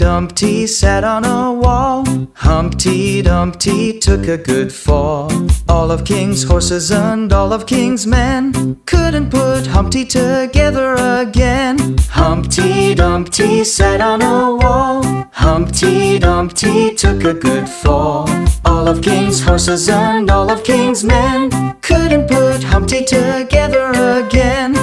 Dumpty sat on a wall. Humpty Dumpty took a good fall. All of King's horses and all of King's men couldn't put Humpty together again. Humpty Dumpty sat on a wall. Humpty Dumpty took a good fall. All of King's horses and all of King's men couldn't put Humpty together again.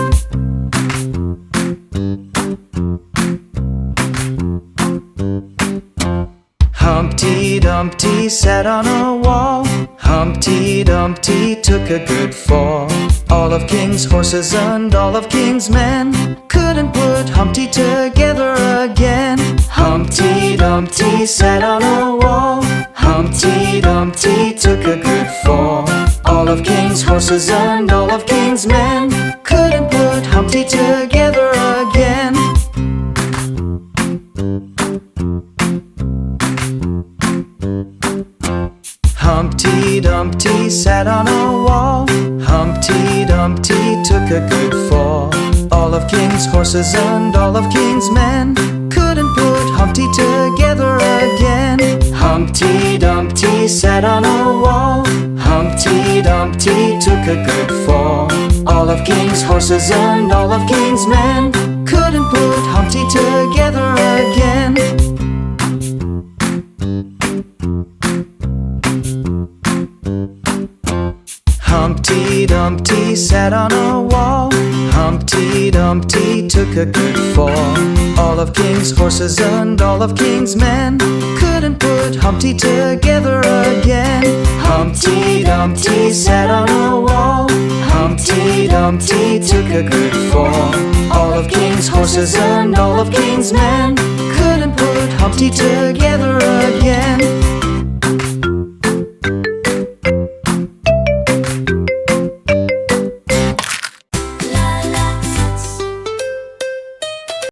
Humpty Dumpty sat on a wall. Humpty Dumpty took a good fall. All of King's horses and all of King's men couldn't put Humpty together again. Humpty Dumpty sat on a wall. Humpty Dumpty took a good fall. All of King's horses and all of King's men couldn't put Humpty together again. Humpty Dumpty sat on a wall. Humpty Dumpty took a good fall. All of King's horses and all of King's men couldn't put Humpty together again. Humpty Dumpty sat on a wall. Humpty Dumpty took a good fall. All of King's horses and all of King's men couldn't put Humpty together again. Humpty Dumpty sat on a wall. Humpty Dumpty took a good fall. All of King's horses and all of King's men couldn't put Humpty together again. Humpty Dumpty sat on a wall. Humpty Dumpty took a good fall. All of King's horses and all of King's men couldn't put Humpty together again.